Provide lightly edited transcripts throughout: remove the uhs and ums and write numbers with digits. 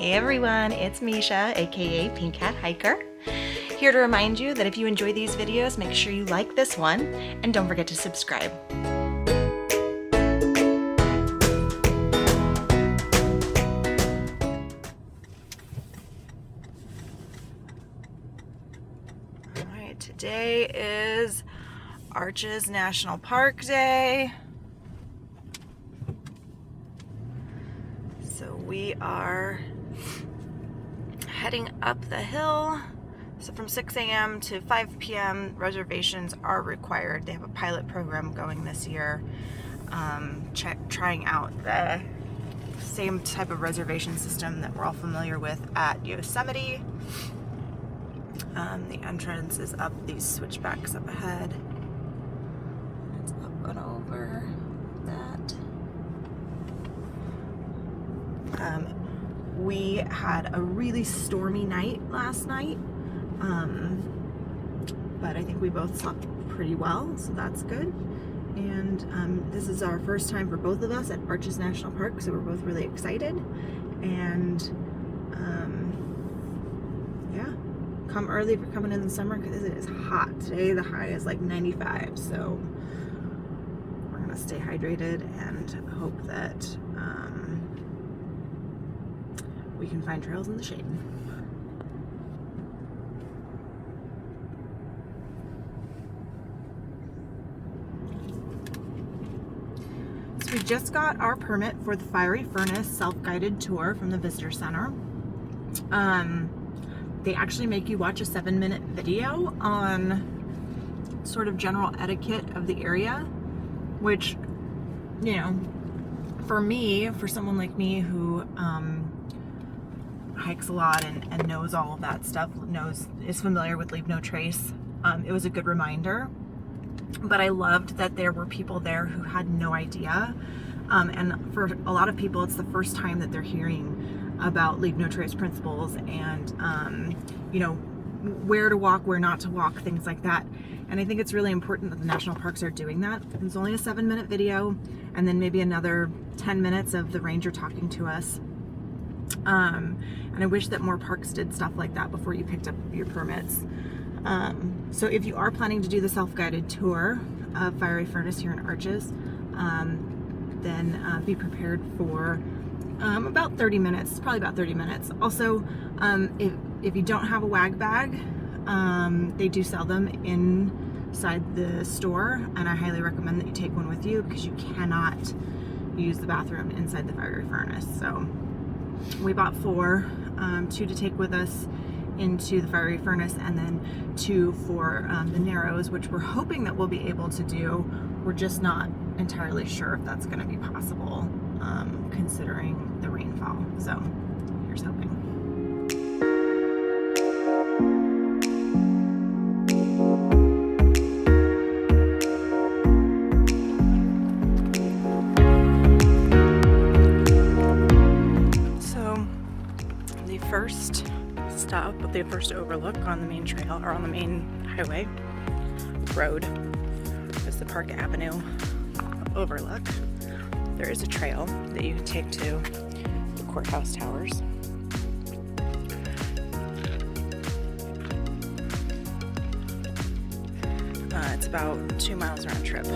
Hey everyone, it's Misha, aka Pink Hat Hiker. Here to remind you that if you enjoy these videos, make sure you like this one and don't forget to subscribe. Alright, today is Arches National Park Day. So we are heading up the hill. So from 6 a.m. to 5 p.m. reservations are required. They have a pilot program going this year, trying out the same type of reservation system that we're all familiar with at Yosemite. The entrance is up these switchbacks up ahead. It's up and over that. We had a really stormy night last night, but I think we both slept pretty well, so that's good. And this is our first time for both of us at Arches National Park, so we're both really excited. And yeah, come early if you're coming in the summer because it is hot. Today the high is like 95, so we're gonna stay hydrated and hope that we can find trails in the shade. So we just got our permit for the Firey Furnace self-guided tour from the visitor center. They actually make you watch a 7-minute video on sort of general etiquette of the area, which, you know, for someone like me who hikes a lot and knows all of that stuff, is familiar with Leave No Trace, it was a good reminder. But I loved that there were people there who had no idea, and for a lot of people it's the first time that they're hearing about Leave No Trace principles and you know, where to walk, where not to walk, things like that. And I think it's really important that the national parks are doing that. It's only a 7-minute video, and then maybe another 10 minutes of the ranger talking to us. And I wish that more parks did stuff like that before you picked up your permits. So if you are planning to do the self-guided tour of Firey Furnace here in Arches, then be prepared for about 30 minutes, probably about 30 minutes. Also, if you don't have a wag bag, they do sell them inside the store, and I highly recommend that you take one with you because you cannot use the bathroom inside the Firey Furnace. So we bought 4, 2 to take with us into the Firey Furnace, and then 2 for the Narrows, which we're hoping that we'll be able to do. We're just not entirely sure if that's going to be possible, considering the rainfall. So here's hoping. The first overlook on the main trail, or on the main highway road, is the Park Avenue overlook. There is a trail that you can take to the courthouse towers. It's about 2 miles round trip.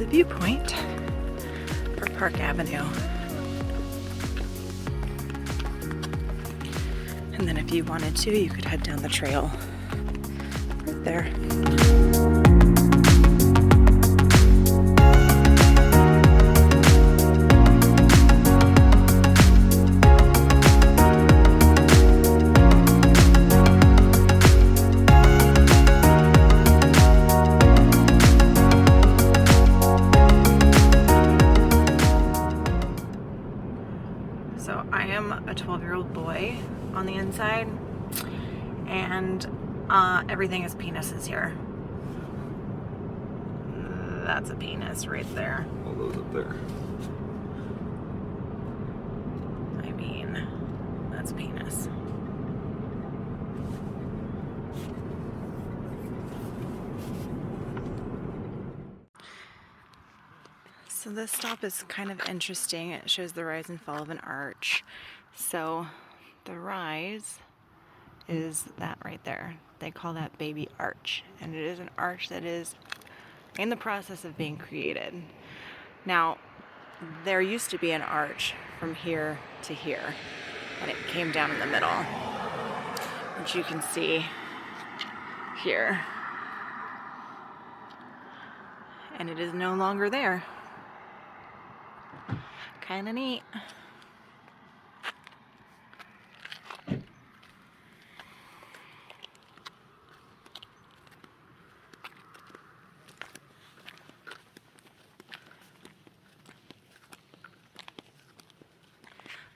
Viewpoint for Park Avenue. And then if you wanted to, you could head down the trail right there. So I am a 12-year-old boy on the inside, and everything is penises here. That's a penis right there. All those up there. I mean, that's penis. So this stop is kind of interesting. It shows the rise and fall of an arch. So the rise is that right there. They call that baby arch. And it is an arch that is in the process of being created. Now, there used to be an arch from here to here, and it came down in the middle, which you can see here. And it is no longer there. Kind of neat.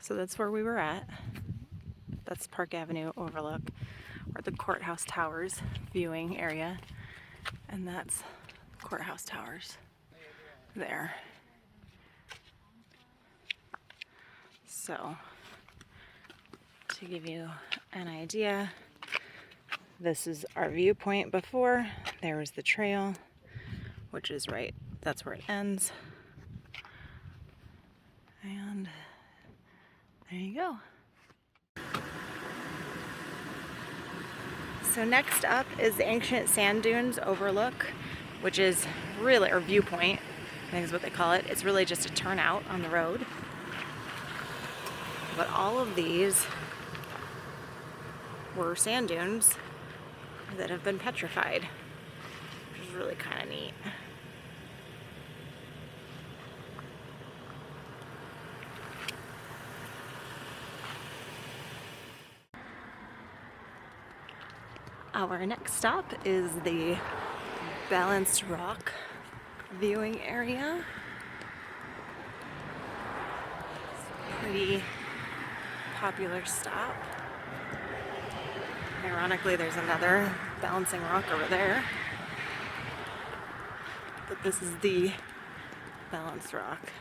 So that's where we were at. That's Park Avenue overlook, or the courthouse towers viewing area. And that's courthouse towers there. So, to give you an idea, this is our viewpoint before. There was the trail, which is right, that's where it ends. And there you go. So next up is the Ancient Sand Dunes Overlook, which is really, or viewpoint, I think is what they call it. It's really just a turnout on the road. But all of these were sand dunes that have been petrified, which is really kind of neat. Our next stop is the Balanced Rock viewing area. It's a pretty popular stop. Ironically, there's another balancing rock over there. But this is the Balanced Rock.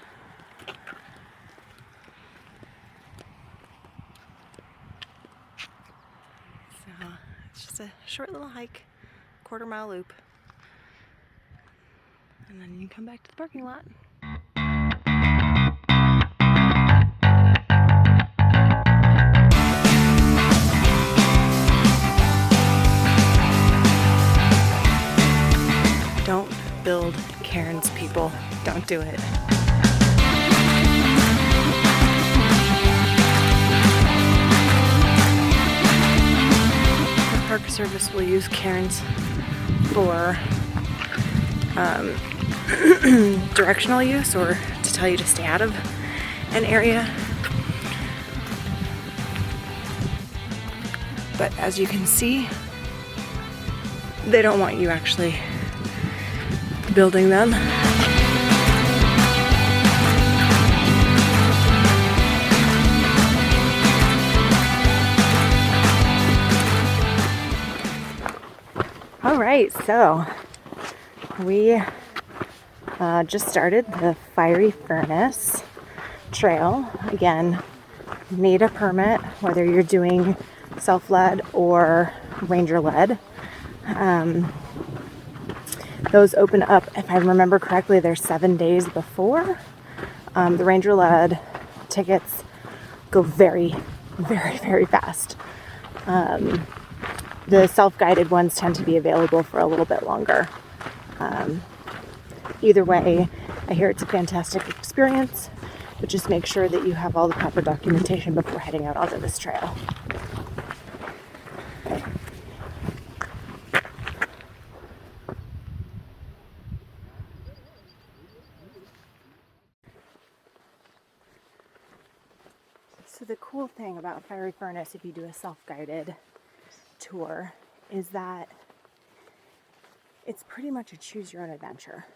So it's just a short little hike, quarter-mile loop. And then you can come back to the parking lot. Don't build cairns, people. Don't do it. The Park Service will use cairns for directional use, or to tell you to stay out of an area. But as you can see, they don't want you actually building them. All right, so we just started the Firey Furnace trail. Again, need a permit, whether you're doing self-led or ranger-led. Those open up, if I remember correctly, they're 7 days before. The ranger-led tickets go very, very, very fast. The self-guided ones tend to be available for a little bit longer. Either way, I hear it's a fantastic experience, but just make sure that you have all the proper documentation before heading out onto this trail. So the cool thing about Firey Furnace, if you do a self-guided tour, is that it's pretty much a choose your own adventure.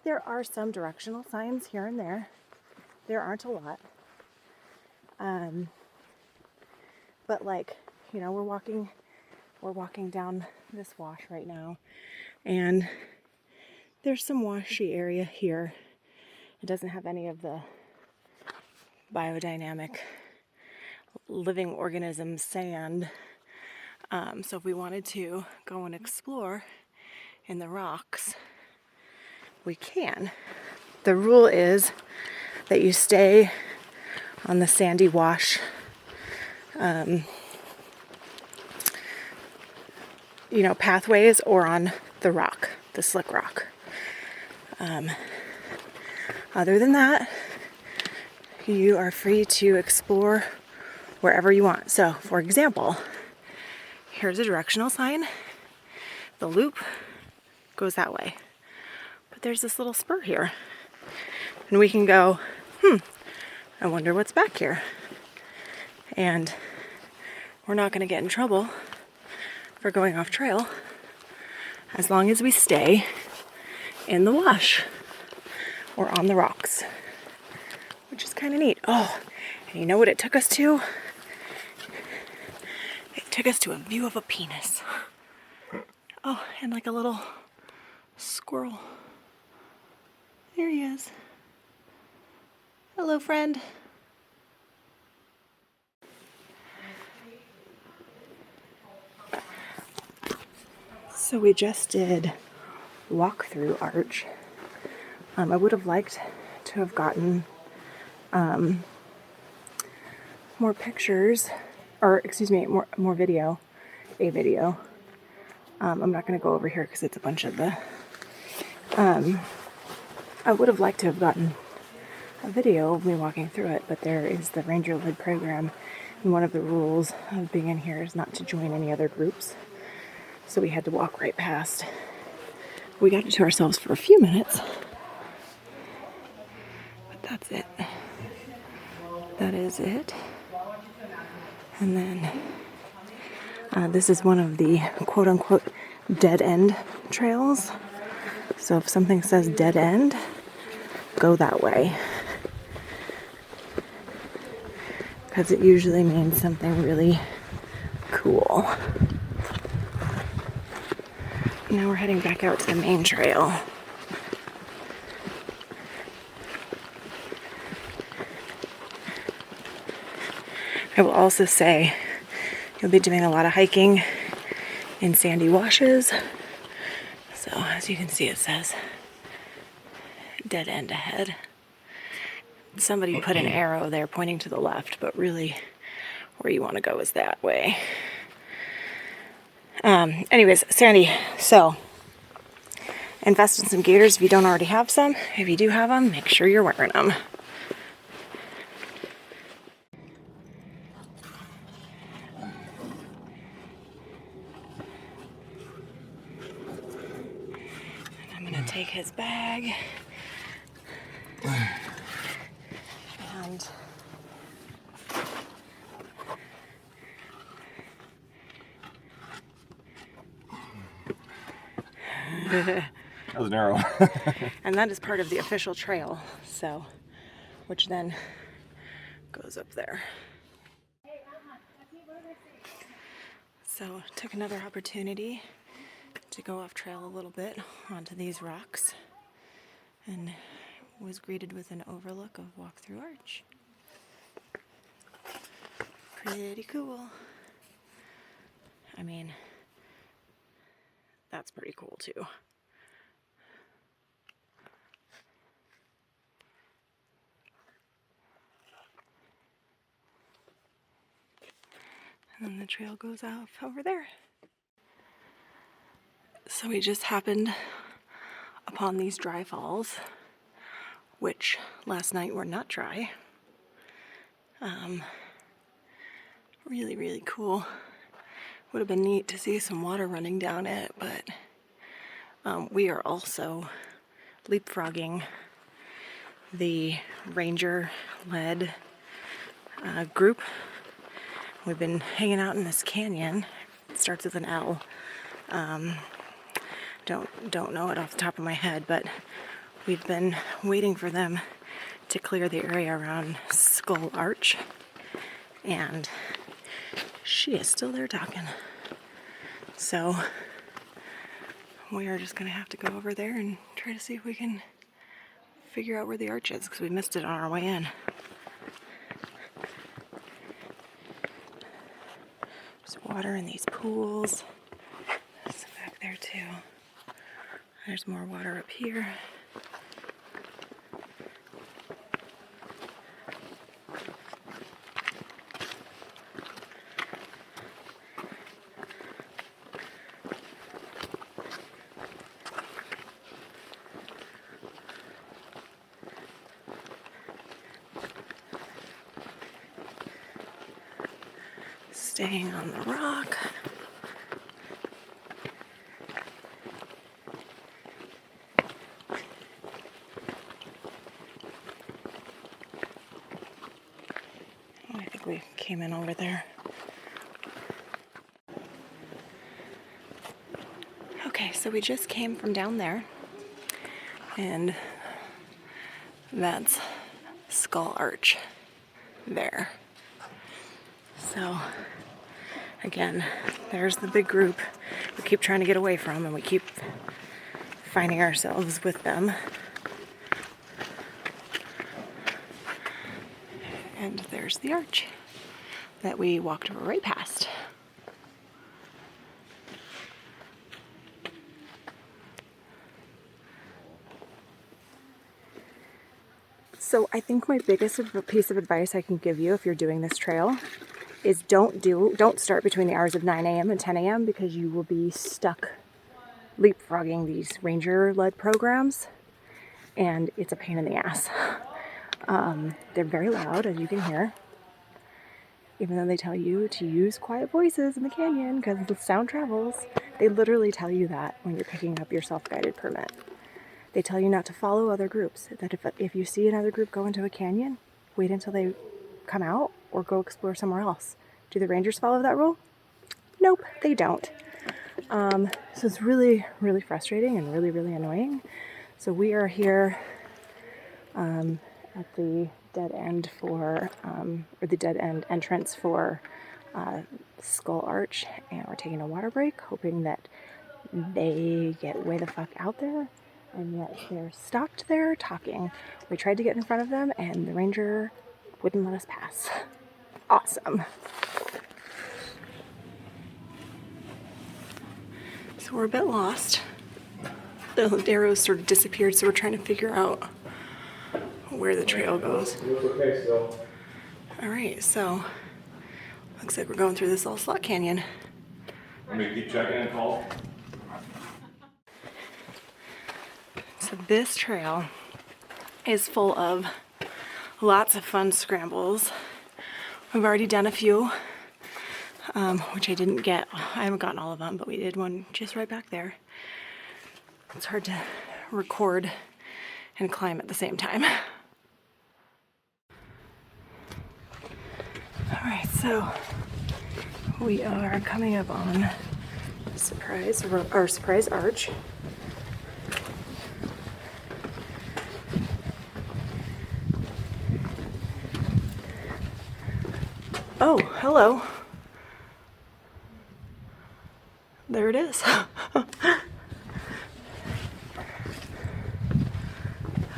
There are some directional signs here and there. There aren't a lot. But like, you know, we're walking we're walking down this wash right now, and there's some washy area here. It doesn't have any of the biodynamic living organism sand. So if we wanted to go and explore in the rocks, we can. The rule is that you stay on the sandy wash, pathways, or on the rock, the slick rock. Other than that, you are free to explore wherever you want. So, for example, here's a directional sign. The loop goes that way. But there's this little spur here. And we can go, I wonder what's back here. And we're not going to get in trouble for going off trail as long as we stay in the wash or on the rocks, which is kind of neat. Oh, and you know what it took us to? It took us to a view of a penis. Oh, and like a little squirrel. There he is. Hello, friend. So we just did walk-through arch. I would have liked to have gotten more pictures, more video, a video. I'm not going to go over here because it's a bunch of the, I would have liked to have gotten a video of me walking through it, but there is the Ranger Led program, and one of the rules of being in here is not to join any other groups. So we had to walk right past. We got it to ourselves for a few minutes, but that's it. That is it. And then this is one of the quote-unquote dead end trails. So if something says dead end, go that way. Because it usually means something really cool. Now we're heading back out to the main trail. I will also say you'll be doing a lot of hiking in sandy washes. So as you can see, it says dead end ahead. Somebody put an arrow there pointing to the left, but really where you want to go is that way. Anyways, sandy. So invest in some gaiters if you don't already have some. If you do have them, make sure you're wearing them. I'm going to take his bag. And that was narrow. and that is part of the official trail, so which then goes up there. So took another opportunity to go off trail a little bit onto these rocks and was greeted with an overlook of walk-through arch. Pretty cool. I mean, that's pretty cool too. And then the trail goes off over there. So we just happened upon these dry falls, which last night were not dry. Really, really cool. Would have been neat to see some water running down it, but we are also leapfrogging the ranger-led group. We've been hanging out in this canyon. It starts with an L. Don't know it off the top of my head, but we've been waiting for them to clear the area around Skull Arch, and she is still there talking. So we are just gonna have to go over there and try to see if we can figure out where the arch is, because we missed it on our way in. There's water in these pools. There's back there too. There's more water up here. Staying on the rock. Oh, I think we came in over there. Okay, so we just came from down there, and that's Skull Arch there. So again, there's the big group we keep trying to get away from, and we keep finding ourselves with them. And there's the arch that we walked right past. So I think my biggest piece of advice I can give you if you're doing this trail is don't start between the hours of 9 a.m. and 10 a.m. because you will be stuck leapfrogging these ranger-led programs, and it's a pain in the ass. They're very loud, as you can hear, even though they tell you to use quiet voices in the canyon because the sound travels. They literally tell you that when you're picking up your self-guided permit. They tell you not to follow other groups, that if you see another group go into a canyon, wait until they come out or go explore somewhere else. Do the rangers follow that rule? Nope, they don't. So it's really, really frustrating and really, really annoying. So we are here at the dead end or the dead end entrance for Skull Arch, and we're taking a water break, hoping that they get way the fuck out there, and yet they're stopped there talking. We tried to get in front of them, and the ranger wouldn't let us pass. Awesome. So we're a bit lost. The arrows sort of disappeared, so we're trying to figure out where the trail goes. Alright, so looks like we're going through this little slot canyon. Want me to keep checking and call? So this trail is full of lots of fun scrambles. We've already done a few, which I didn't get. I haven't gotten all of them, but we did one just right back there. It's hard to record and climb at the same time. All right, so we are coming up on Surprise Arch. Oh, hello. There it is. All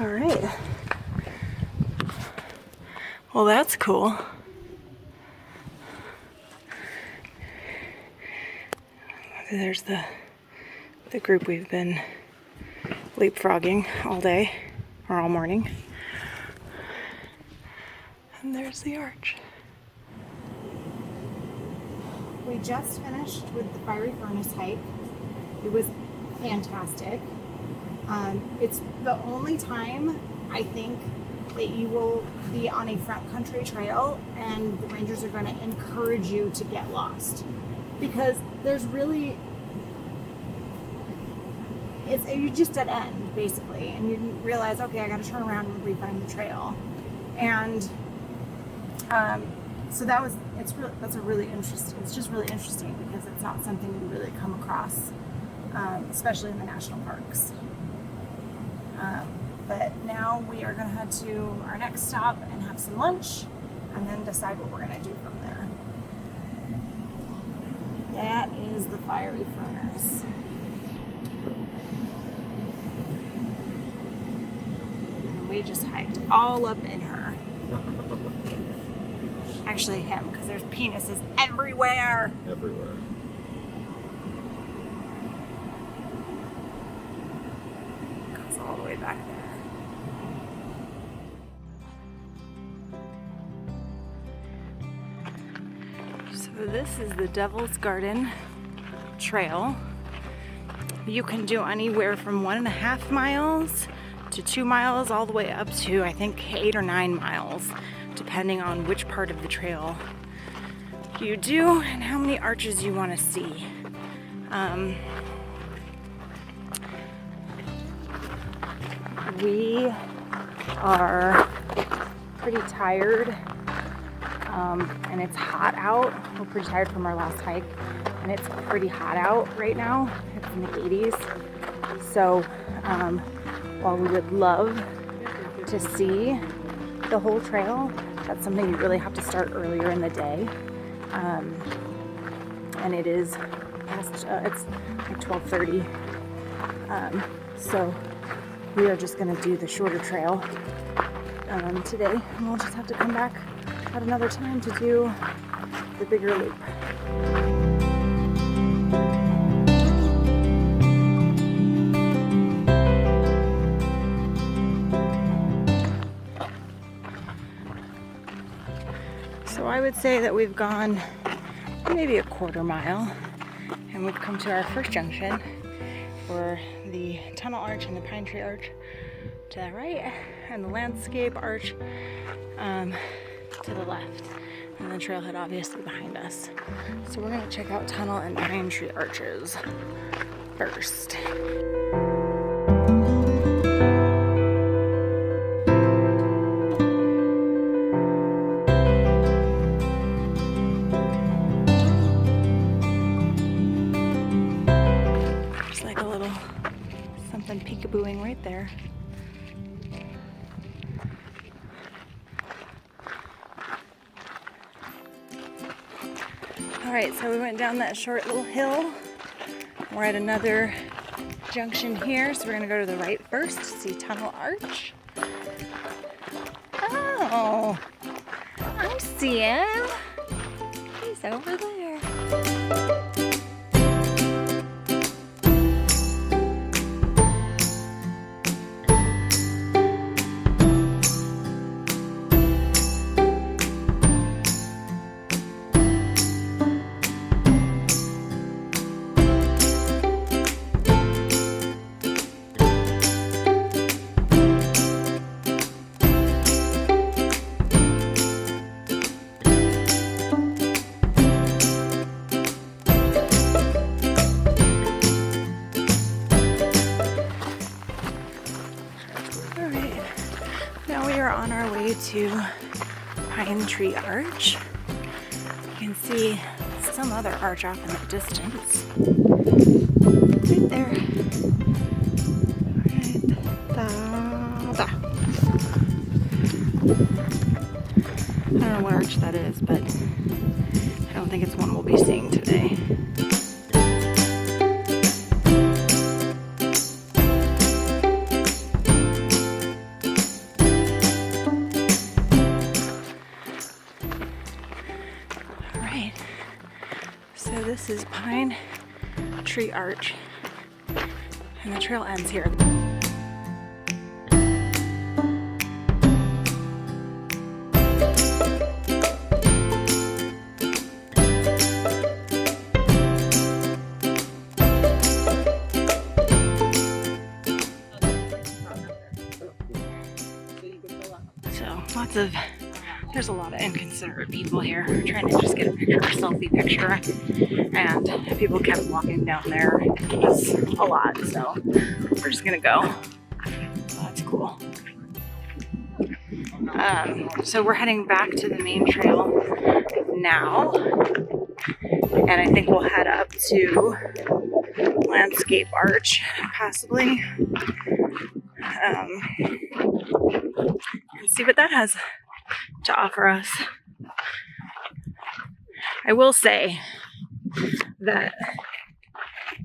right. Well, that's cool. There's the group we've been leapfrogging all day, or all morning. And there's the arch. We just finished with the Firey Furnace hike. It was fantastic. It's the only time I think that you will be on a front country trail and the rangers are going to encourage you to get lost, because there's really, you just dead end basically, and you realize, okay, I got to turn around and re-find the trail. And so that's a really interesting. It's just really interesting because it's not something you really come across, especially in the national parks. But now we are going to head to our next stop and have some lunch, and then decide what we're going to do from there. That is is the Firey Furnace. And we just hiked all up in her. Actually him, because there's penises everywhere. Everywhere. Goes all the way back there. So this is the Devil's Garden Trail. You can do anywhere from 1.5 miles to 2 miles, all the way up to I think 8 or 9 miles, depending on which part of the trail you do and how many arches you want to see. We are pretty tired, and it's hot out. We're pretty tired from our last hike, and it's pretty hot out right now. It's in the 80s. So while we would love to see the whole trail, that's something you really have to start earlier in the day. And it is past, it's like 12:30. So we are just gonna do the shorter trail today, and we'll just have to come back at another time to do the bigger loop. So I would say that we've gone maybe 1/4 mile, and we've come to our first junction for the tunnel arch and the pine tree arch to the right, and the landscape arch to the left, and the trailhead obviously behind us. So we're gonna check out tunnel and pine tree arches first. There's like a little something peekabooing right there. Alright, so we went down that short little hill. We're at another junction here, so we're gonna go to the right first to see Tunnel Arch. Oh, I see him. He's over there. On our way to Pine Tree Arch. You can see some other arch off in the distance. Right there. Right there. I don't know what arch that is, but I don't think it's one we'll be seeing today. So this is Pine Tree Arch, and the trail ends here. So there's a lot of inconsiderate people here trying to just get a picture, a selfie picture, and people kept walking down there. It was a lot, so we're just gonna go. That's cool. So we're heading back to the main trail now, and I think we'll head up to Landscape Arch, possibly, and see what that has to offer us. I will say that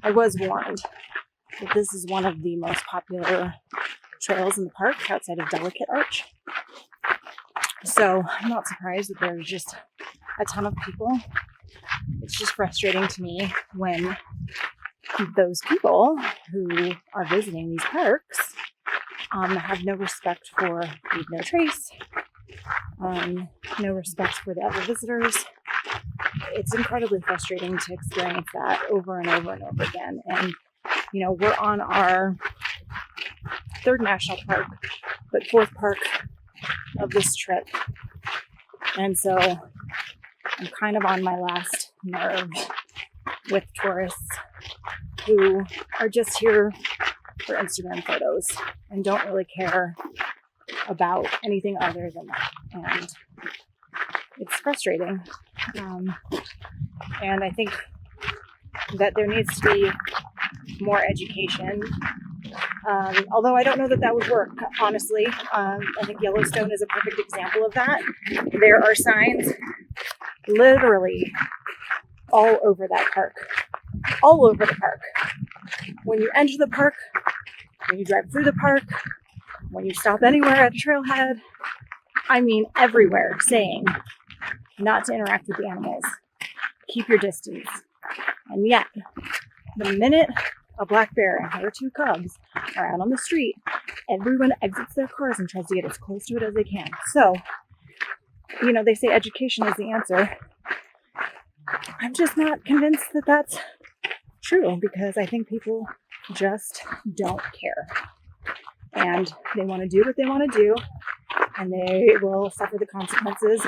I was warned that this is one of the most popular trails in the park outside of Delicate Arch. So I'm not surprised that there's just a ton of people. It's just frustrating to me when those people who are visiting these parks have no respect for Leave No Trace, no respect for the other visitors. It's incredibly frustrating to experience that over and over and over again. And, you know, we're on our third national park, but fourth park of this trip. And so I'm kind of on my last nerve with tourists who are just here for Instagram photos and don't really care about anything other than that. And it's frustrating. And I think that there needs to be more education. Although I don't know that that would work, honestly. I think Yellowstone is a perfect example of that. There are signs literally all over that park. All over the park. When you enter the park, when you drive through the park, when you stop anywhere at a trailhead, I mean everywhere, saying not to interact with the animals. Keep your distance. And yet, the minute a black bear and her two cubs are out on the street, everyone exits their cars and tries to get as close to it as they can. So, you know, they say education is the answer. I'm just not convinced that that's true, because I think people just don't care. And they want to do what they want to do, and they will suffer the consequences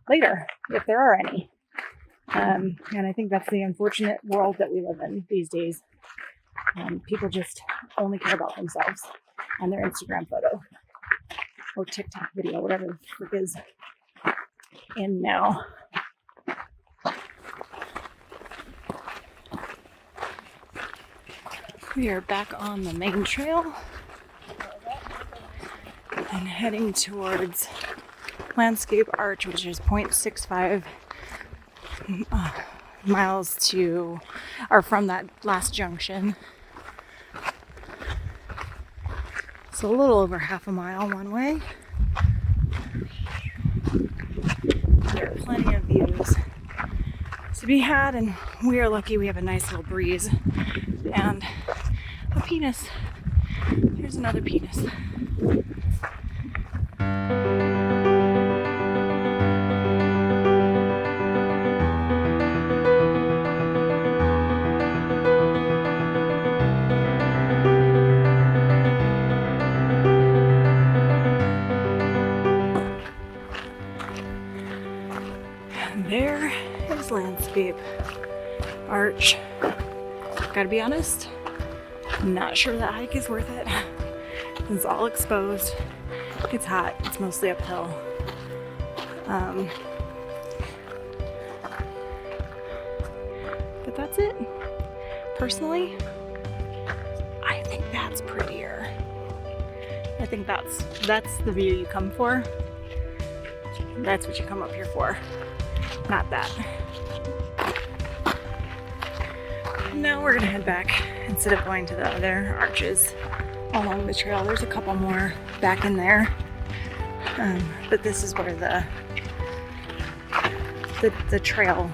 later, if there are any. And I think that's the unfortunate world that we live in these days. People just only care about themselves and their Instagram photo or TikTok video, whatever the frick is in now. We are back on the main trail and heading towards Landscape Arch, which is 0.65 miles to, or from that last junction. So a little over half a mile one way. There are plenty of views to be had, and we are lucky we have a nice little breeze and a penis. Here's another penis. There is Landscape Arch. Gotta be honest, I'm not sure that hike is worth it. It's all exposed. It's hot. It's mostly uphill. But that's it. Personally, I think that's prettier. I think that's the view you come for. That's what you come up here for. Not that. Now we're gonna head back instead of going to the other arches along the trail. There's a couple more back in there, but this is where the trail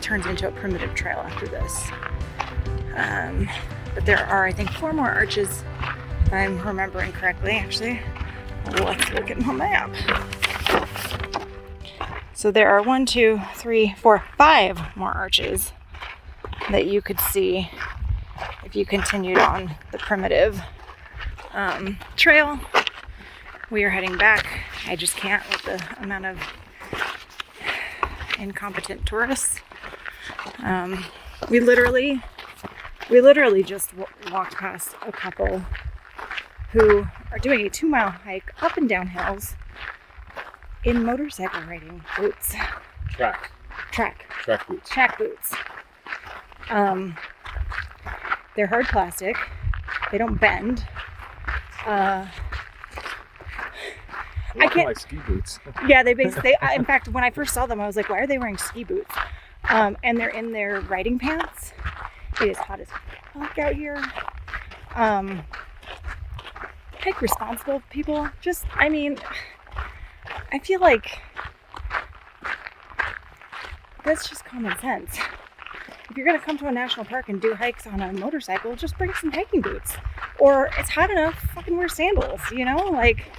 turns into a primitive trail after this. But there are, I think, 4 more arches, if I'm remembering correctly. Actually, let's look at my map. So there are 1, 2, 3, 4, 5 more arches that you could see if you continued on the primitive trail. We are heading back. I just can't with the amount of incompetent tourists. We literally just walked past a couple who are doing a 2-mile hike up and down hills in motorcycle riding boots. Track boots. Track boots. They're hard plastic. They don't bend. I can't. Like ski boots. Yeah, they in fact, when I first saw them, I was like, why are they wearing ski boots? And they're in their riding pants. It is hot as fuck out here. Take responsible people. I feel like that's just common sense. If you're gonna come to a national park and do hikes on a motorcycle, just bring some hiking boots. Or it's hot enough, fucking wear sandals, you know? Like,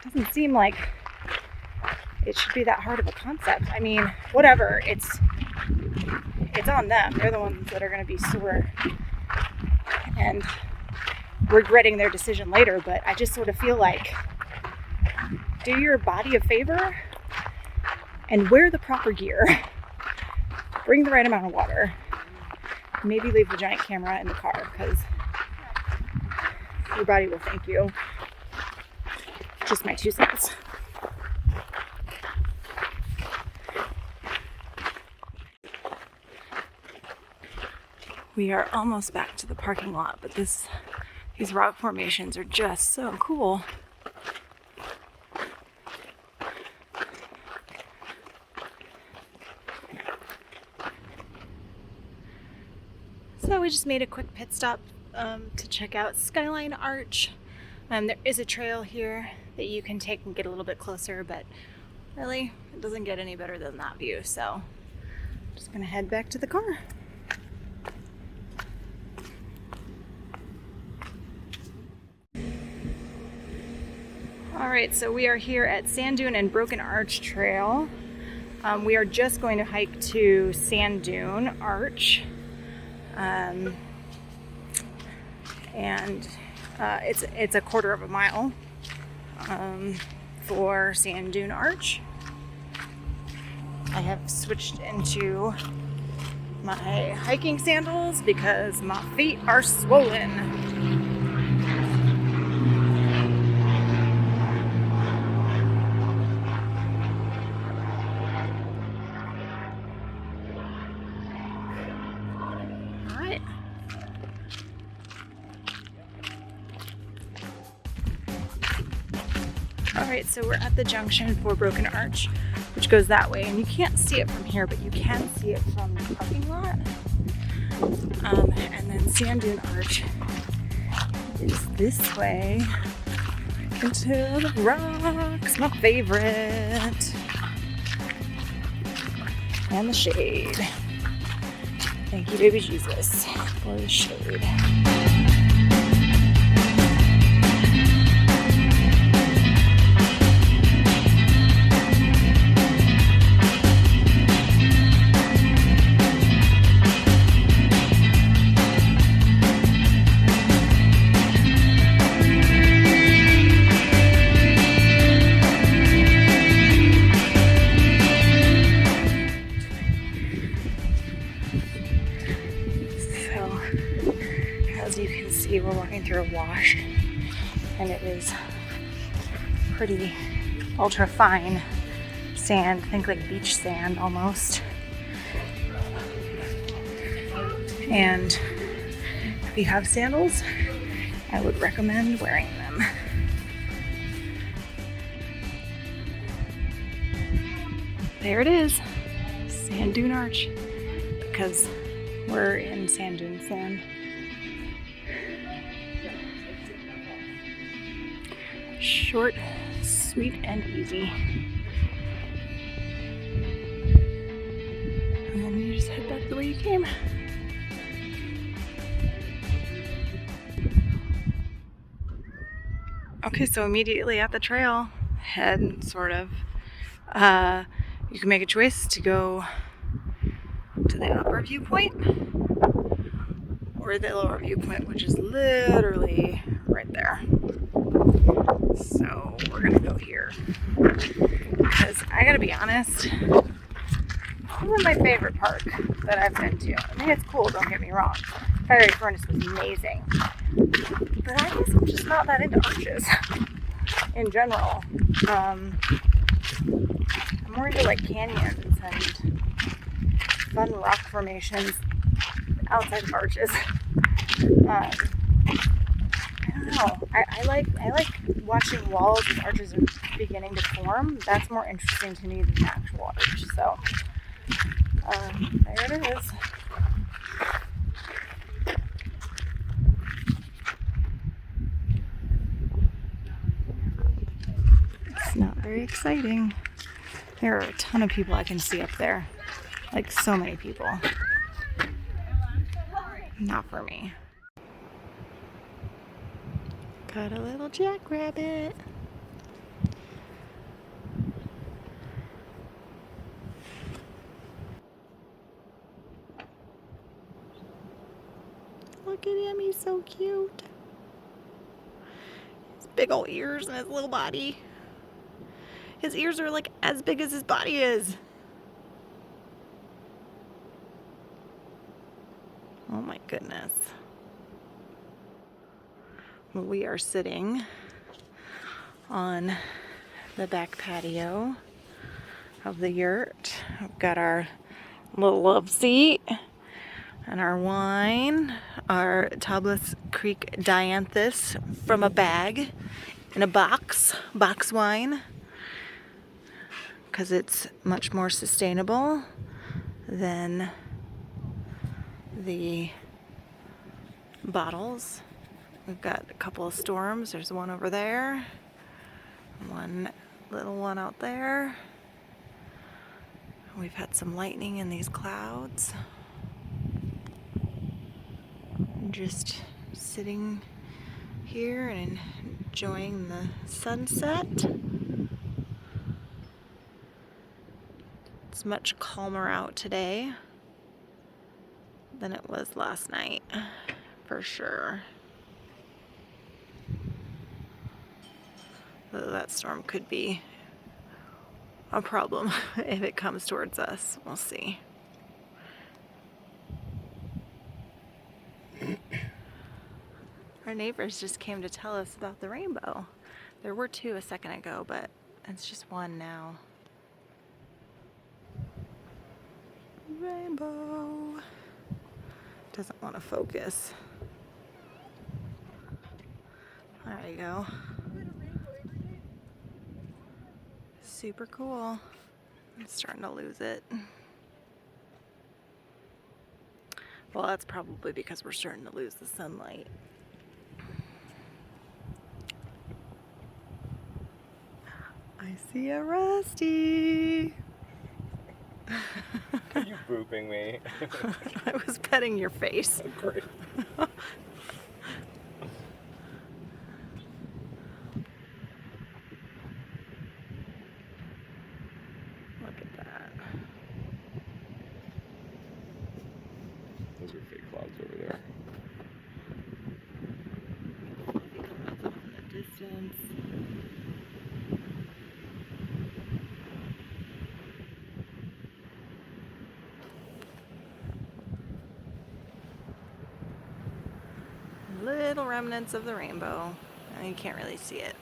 doesn't seem like it should be that hard of a concept. I mean, whatever, it's on them. They're the ones that are gonna be sore and regretting their decision later, but I just sort of feel like, do your body a favor and wear the proper gear. Bring the right amount of water. Maybe leave the giant camera in the car, because your body will thank you. Just my 2 cents. We are almost back to the parking lot, but these rock formations are just so cool. So we just made a quick pit stop to check out Skyline Arch. There is a trail here that you can take and get a little bit closer, but really, it doesn't get any better than that view. So I'm just gonna head back to the car. Alright, so we are here at Sand Dune and Broken Arch Trail. We are just going to hike to Sand Dune Arch. It's a quarter of a mile for Sand Dune Arch. I have switched into my hiking sandals because my feet are swollen. Alright, so we're at the junction for Broken Arch, which goes that way, and you can't see it from here, but you can see it from the parking lot. And then Sand Dune Arch is this way into the rocks, my favorite. And the shade. Thank you, baby Jesus, for the shade. We're walking through a wash, and it is pretty ultra fine sand. Think like beach sand almost. And if you have sandals, I would recommend wearing them. There it is, Sand Dune Arch, because we're in sand dune sand. Short, sweet, and easy. And then you just head back the way you came. Okay, so immediately at the trail head, sort of, you can make a choice to go to the upper viewpoint or the lower viewpoint, which is literally right there. So we're gonna go here because I gotta be honest, this is my favorite park that I've been to. I mean, it's cool, don't get me wrong. Firey Furnace was amazing, but I guess I'm just not that into arches in general. I'm more into like canyons and fun rock formations outside of arches. I don't know. I like watching walls and arches are beginning to form. That's more interesting to me than the actual arch. So there it is. exciting. There are a ton of people I can see up there. Like so many people. Not for me. Got a little jackrabbit. Look at him, he's so cute. His big old ears and his little body. His ears are like as big as his body is. Oh my goodness. Well, we are sitting on the back patio of the yurt. We've got our little love seat and our wine, our Tablas Creek Dianthus from a bag in a box wine, because it's much more sustainable than the bottles. We've got a couple of storms. There's one over there, one little one out there. We've had some lightning in these clouds. Just sitting here and enjoying the sunset. It's much calmer out today than it was last night, for sure. Though that storm could be a problem if it comes towards us. We'll see. Our neighbors just came to tell us about the rainbow. There were two a second ago, but it's just one now. Rainbow. Doesn't want to focus. There you go. Super cool. I'm starting to lose it. Well, that's probably because we're starting to lose the sunlight. I see a Rusty. Are you booping me? I was petting your face. Oh, great. Look at that. Those are fake clouds over there. That's off in the distance. Little remnants of the rainbow. You can't really see it.